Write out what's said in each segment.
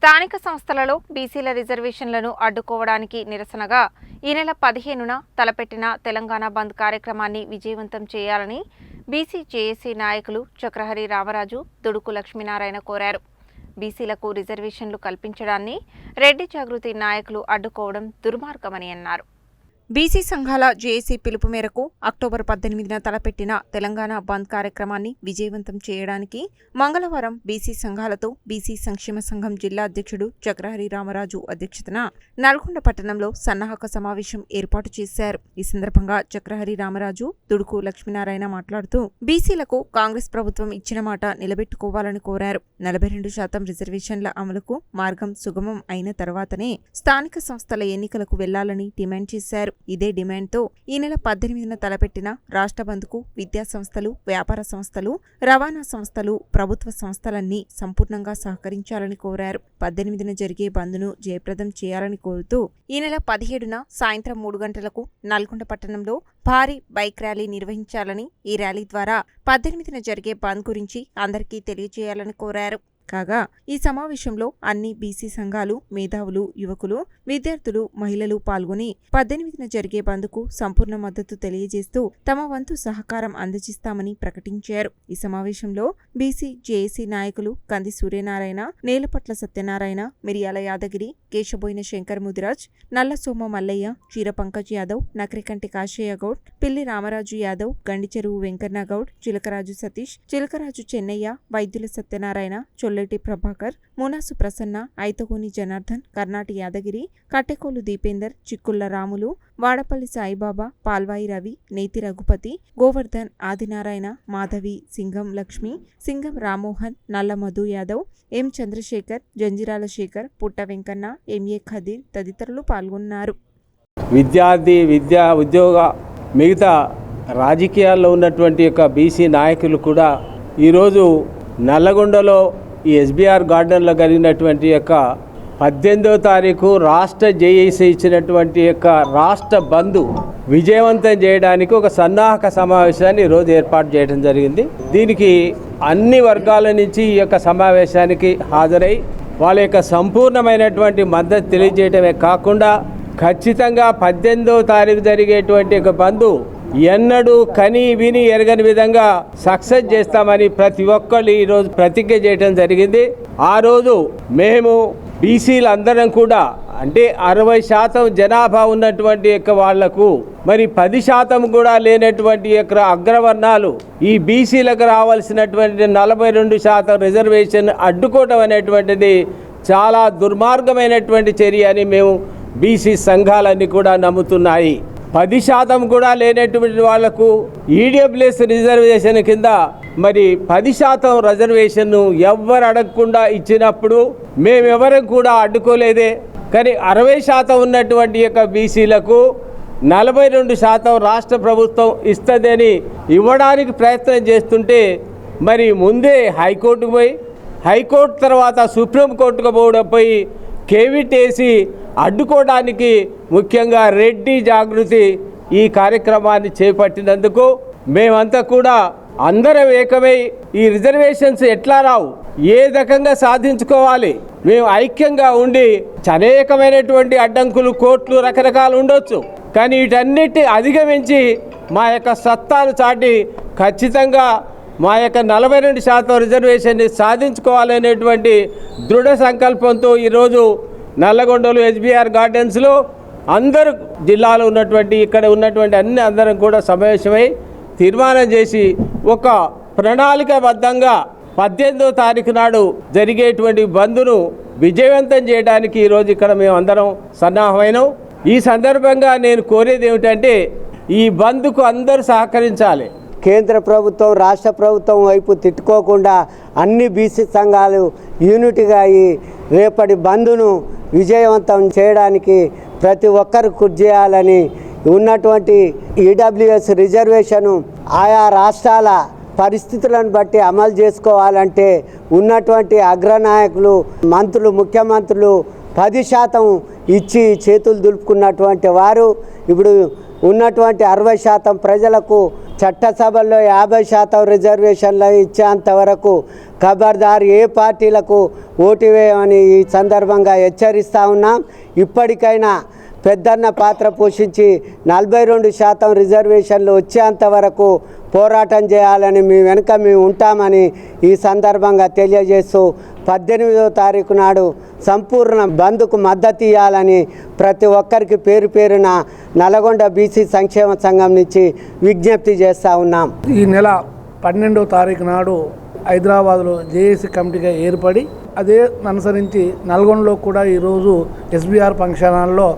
స్థానిక సంస్థలలో బీసీల రిజర్వేషన్లను అడ్డుకోవడానికి నిరసనగా ఈ నెల 15న తలపెట్టిన తెలంగాణ బంద్ కార్యక్రమాన్ని విజయవంతం చేయాలని బీసీ జేఏసీ నాయకులు చక్రహరి రామరాజు, దుడుకు లక్ష్మీనారాయణ కోరారు. బీసీలకు రిజర్వేషన్లు కల్పించడాన్ని రెడ్డి జాగృతి నాయకులు అడ్డుకోవడం దుర్మార్గమని అన్నారు. బీసీ సంఘాల జేఏసీ పిలుపు మేరకు అక్టోబర్ 18న తలపెట్టిన తెలంగాణ బంద్ కార్యక్రమాన్ని విజయవంతం చేయడానికి మంగళవారం బీసీ సంఘాలతో బీసీ సంక్షేమ సంఘం జిల్లా అధ్యక్షుడు చక్రహరి రామరాజు అధ్యక్షతన నల్గొండ పట్టణంలో సన్నాహక సమావేశం ఏర్పాటు చేశారు. ఈ సందర్భంగా చక్రహరి రామరాజు, దుడుకు లక్ష్మీనారాయణ మాట్లాడుతూ బీసీలకు కాంగ్రెస్ ప్రభుత్వం ఇచ్చిన మాట నిలబెట్టుకోవాలని కోరారు. 42% రిజర్వేషన్ల అమలుకు మార్గం సుగమం అయిన తర్వాతనే స్థానిక సంస్థల ఎన్నికలకు వెళ్లాలని డిమాండ్ చేశారు. ఇదే డిమాండ్తో ఈ నెల 18న తలపెట్టిన రాష్ట్ర బంద్కు విద్యా సంస్థలు, వ్యాపార సంస్థలు, రవాణా సంస్థలు, ప్రభుత్వ సంస్థలన్నీ సంపూర్ణంగా సహకరించాలని కోరారు. 18న జరిగే బంద్ను జయప్రదం చేయాలని కోరుతూ ఈ నెల 17న సాయంత్రం 3 గంటలకు నల్గొండ పట్టణంలో భారీ బైక్ ర్యాలీ నిర్వహించాలని, ఈ ర్యాలీ ద్వారా 18న జరిగే బంద్ గురించి అందరికీ తెలియజేయాలని కోరారు. కాగా ఈ సమావేశంలో అన్ని బీసీ సంఘాలు, మేధావులు, యువకులు, విద్యార్థులు, మహిళలు పాల్గొని 18న జరిగే బంద్కు సంపూర్ణ మద్దతు తెలియజేస్తూ తమ వంతు సహకారం అందజేస్తామని ప్రకటించారు. ఈ సమావేశంలో బీసీ జేఏసీ నాయకులు కంది సూర్యనారాయణ, నేలపట్ల సత్యనారాయణ, మిరియాల యాదగిరి, కేశబోయిన శంకర్ ముదిరాజ్, నల్ల సోమ మల్లయ్య, చీర పంకజ్ యాదవ్, నకరికంటి కాశయ్య గౌడ్, పిల్లి రామరాజు యాదవ్, గండిచెరువు వెంకన్న గౌడ్, చిలకరాజు సతీష్, చిలకరాజు చెన్నయ్య, వైద్యుల సత్యనారాయణ, చొల్లెటి ప్రభాకర్, మునాసు ప్రసన్న, ఐతగోని జనార్దన్, కర్ణాటి యాదగిరి, కట్టెకోలు దీపేందర్, చిక్కుళ్ల రాములు, వాడపల్లి సాయిబాబా, పాల్వాయి రవి, నేతి రఘుపతి, గోవర్ధన్, ఆదినారాయణ, మాధవి, సింగం లక్ష్మి, సింగం రామ్మోహన్, నల్ల మధు యాదవ్, ఎం చంద్రశేఖర్, జంజిరాల శేఖర్, పుట్ట వెంకన్న, ఎంఏ ఖదీర్ తదితరులు పాల్గొన్నారు. విద్యా ఉద్యోగ మిగతా రాజకీయాల్లో ఉన్నటువంటి యొక్క బీసీ నాయకులు కూడా ఈరోజు నల్లగొండలో ఈ ఎస్బీఆర్ గార్డెన్లో జరిగినటువంటి యొక్క 18వ తారీఖు రాష్ట్ర జేఏసీ ఇచ్చినటువంటి యొక్క రాష్ట్ర బంద్ విజయవంతం చేయడానికి ఒక సన్నాహక సమావేశాన్ని ఈరోజు ఏర్పాటు చేయడం జరిగింది. దీనికి అన్ని వర్గాల నుంచి ఈ యొక్క సమావేశానికి హాజరై వాళ్ళ యొక్క సంపూర్ణమైనటువంటి మద్దతు తెలియజేయడమే కాకుండా ఖచ్చితంగా 18వ తారీఖు జరిగేటువంటి ఒక బంద్ ఎన్నడూ కని విని ఎరగని విధంగా సక్సెస్ చేస్తామని ప్రతి ఒక్కళ్ళు ఈరోజు ప్రతిజ్ఞ చేయడం జరిగింది. ఆ రోజు మేము బీసీలందరం కూడా అంటే 60% జనాభా ఉన్నటువంటి యొక్క వాళ్లకు మరి 10% కూడా లేనటువంటి యొక్క అగ్రవర్ణాలు ఈ బీసీలకు రావాల్సినటువంటి 42% రిజర్వేషన్ అడ్డుకోవడం అనేటువంటిది చాలా దుర్మార్గమైనటువంటి చర్య అని మేము బీసీ సంఘాలన్నీ కూడా నమ్ముతున్నాయి. 10% కూడా లేనటువంటి వాళ్లకు ఈడబ్ల్యూఎస్ రిజర్వేషన్ కింద మరి 10% రిజర్వేషన్ను ఎవ్వరు అడగకుండా ఇచ్చినప్పుడు మేమెవరం కూడా అడ్డుకోలేదే. కానీ 60% ఉన్నటువంటి యొక్క బీసీలకు 42% రాష్ట్ర ప్రభుత్వం ఇస్తుందని ఇవ్వడానికి ప్రయత్నం చేస్తుంటే మరి ముందే హైకోర్టుకు పోయి, హైకోర్టు తర్వాత సుప్రీంకోర్టుకు పోవడం పోయి కేవిటేసి అడ్డుకోవడానికి ముఖ్యంగా రెడ్డి జాగృతి ఈ కార్యక్రమాన్ని చేపట్టినందుకు మేమంతా కూడా అందరం ఏకమై ఈ రిజర్వేషన్స్ ఎట్లా రావు, ఏ రకంగా సాధించుకోవాలి, మేము ఐక్యంగా ఉండి అనేకమైనటువంటి అడ్డంకులు, కోర్టులు రకరకాలు ఉండొచ్చు, కానీ వీటన్నిటి అధిగమించి మా యొక్క సత్తాను చాటి ఖచ్చితంగా మా యొక్క 42% రిజర్వేషన్ని సాధించుకోవాలనేటువంటి దృఢ సంకల్పంతో ఈరోజు నల్లగొండలో ఎస్బీఆర్ గార్డెన్స్లో అందరూ జిల్లాలో ఉన్నటువంటి ఇక్కడ ఉన్నటువంటి అందరం కూడా సమావేశమై తీర్మానం చేసి ఒక ప్రణాళికాబద్ధంగా 18వ తారీఖు నాడు జరిగేటువంటి బంద్ను విజయవంతం చేయడానికి ఈరోజు ఇక్కడ మేము అందరం సన్నాహమైనాం. ఈ సందర్భంగా నేను కోరేది ఏమిటంటే ఈ బంద్కు అందరూ సహకరించాలి. కేంద్ర ప్రభుత్వం, రాష్ట్ర ప్రభుత్వం వైపు తిట్టుకోకుండా అన్ని బీసీ సంఘాలు యూనిట్గా ఈ రేపటి బంద్ను విజయవంతం చేయడానికి ప్రతి ఒక్కరు కృషి చేయాలని, ఉన్నటువంటి ఈడబ్ల్యూఎస్ రిజర్వేషను ఆయా రాష్ట్రాల పరిస్థితులను బట్టి అమలు చేసుకోవాలంటే ఉన్నటువంటి అగ్రనాయకులు, మంత్రులు, ముఖ్యమంత్రులు 10% ఇచ్చి చేతులు దులుపుకున్నటువంటి వారు ఇప్పుడు ఉన్నటువంటి 60% ప్రజలకు చట్టసభల్లో 50% రిజర్వేషన్లు ఇచ్చేంత వరకు ఖబర్దార్ ఏ పార్టీలకు ఓటు వేయమని ఈ సందర్భంగా హెచ్చరిస్తూ ఉన్నాం. ఇప్పటికైనా పెద్దన్న పాత్ర పోషించి 42% రిజర్వేషన్లు వచ్చేంత వరకు పోరాటం చేయాలని మీ వెనుక మేము ఉంటామని ఈ సందర్భంగా తెలియజేస్తూ 18వ తారీఖు నాడు సంపూర్ణ బంద్కు మద్దతు ఇవ్వాలని ప్రతి ఒక్కరికి పేరు పేరున నల్గొండ బీసీ సంక్షేమ సంఘం నుంచి విజ్ఞప్తి చేస్తూ ఉన్నాం. ఈ నెల 12వ తారీఖు నాడు హైదరాబాద్లో జేఏసీ కమిటీగా ఏర్పడి అదే అనుసరించి నల్గొండలో కూడా ఈరోజు ఎస్బీఆర్ ఫంక్షన్ హాల్లో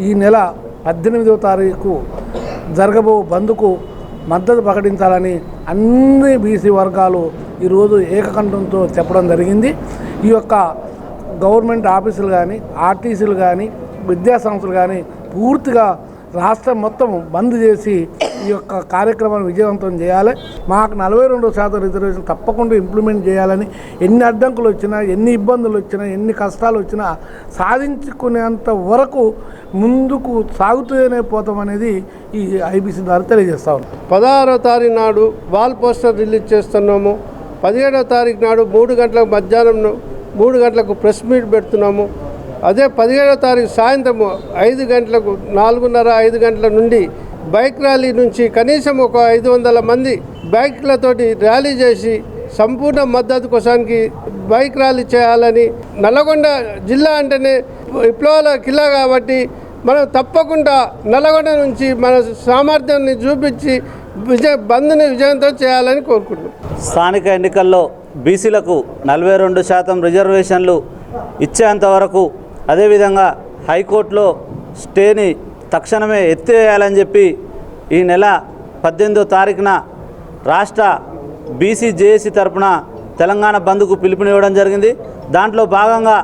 ఈ నెల 18వ తారీఖు జరగబో బంద్కు మద్దతు ప్రకటించాలని అన్ని బీసీ వర్గాలు ఈరోజు ఏకకంఠంతో చెప్పడం జరిగింది. ఈ యొక్క గవర్నమెంట్ ఆఫీసులు కానీ ఆర్టీసీలు కానీ విద్యాసంస్థలు కానీ పూర్తిగా రాష్ట్రం మొత్తం బంద్ చేసి ఈ యొక్క కార్యక్రమాన్ని విజయవంతం చేయాలి. మాకు 42% రిజర్వేషన్ తప్పకుండా ఇంప్లిమెంట్ చేయాలని ఎన్ని అడ్డంకులు వచ్చినా ఎన్ని ఇబ్బందులు వచ్చినా ఎన్ని కష్టాలు వచ్చినా సాధించుకునేంత వరకు ముందుకు సాగుతూనే పోతామనేది ఈ ఐబీసీ ద్వారా తెలియజేస్తా ఉన్నాం. 16వ తారీఖు నాడు వాల్ పోస్టర్ రిలీజ్ చేస్తున్నాము. 17వ తారీఖు నాడు 3 గంటలకు మధ్యాహ్నం 3 గంటలకు ప్రెస్ మీట్ పెడుతున్నాము. అదే 17వ తారీఖు సాయంత్రం 5 గంటలకు 4:30-5 గంటల నుండి బైక్ ర్యాలీ నుంచి కనీసం ఒక 500 మంది బైక్లతోటి ర్యాలీ చేసి సంపూర్ణ మద్దతు కోసానికి బైక్ ర్యాలీ చేయాలని. నల్గొండ జిల్లా అంటేనే విప్లవాల కిల్లా కాబట్టి మనం తప్పకుండా నల్గొండ నుంచి మన సామర్థ్యాన్ని చూపించి బంద్ని విజయవంతం చేయాలని కోరుకుంటున్నాం. స్థానిక ఎన్నికల్లో బీసీలకు 42% రిజర్వేషన్లు ఇచ్చేంత వరకు, అదేవిధంగా హైకోర్టులో స్టేని తక్షణమే ఎత్తివేయాలని చెప్పి ఈ నెల 18వ తారీఖున రాష్ట్ర బీసీ జేఏసీ తరపున తెలంగాణ బంద్కు పిలుపునివ్వడం జరిగింది. దాంట్లో భాగంగా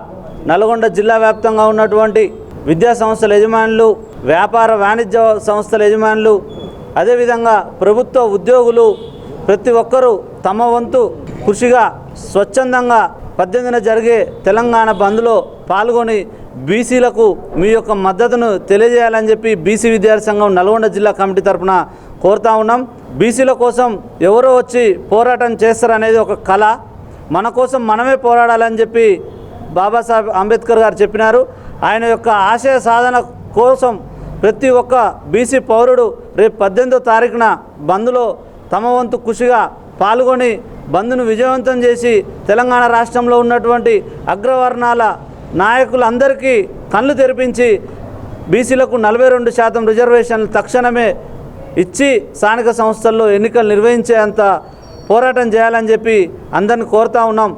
నల్గొండ జిల్లా వ్యాప్తంగా ఉన్నటువంటి విద్యా సంస్థల యజమానులు, వ్యాపార వాణిజ్య సంస్థల యజమానులు, అదేవిధంగా ప్రభుత్వ ఉద్యోగులు ప్రతి ఒక్కరూ తమ వంతు కృషిగా స్వచ్ఛందంగా 18న జరిగే తెలంగాణ బంద్లో పాల్గొని బీసీలకు మీ యొక్క మద్దతును తెలియజేయాలని చెప్పి బీసీ విద్యార్థి సంఘం నల్గొండ జిల్లా కమిటీ తరఫున కోరుతా ఉన్నాం. బీసీల కోసం ఎవరో వచ్చి పోరాటం చేస్తారనేది ఒక కళ. మన కోసం మనమే పోరాడాలని చెప్పి బాబాసాహెబ్ అంబేద్కర్ గారు చెప్పినారు. ఆయన యొక్క ఆశయ సాధన కోసం ప్రతి ఒక్క బీసీ పౌరుడు రేపు 18వ తారీఖున బంద్లో తమ వంతు కృషిగా పాల్గొని బంద్ను విజయవంతం చేసి తెలంగాణ రాష్ట్రంలో ఉన్నటువంటి అగ్రవర్ణాల నాయకులందరికీ కళ్ళు తెరిపించి బీసీలకు 42% రిజర్వేషన్లు తక్షణమే ఇచ్చి స్థానిక సంస్థల్లో ఎన్నికలు నిర్వహించేంత పోరాటం చేయాలని చెప్పి అందరిని కోరుతా ఉన్నాం.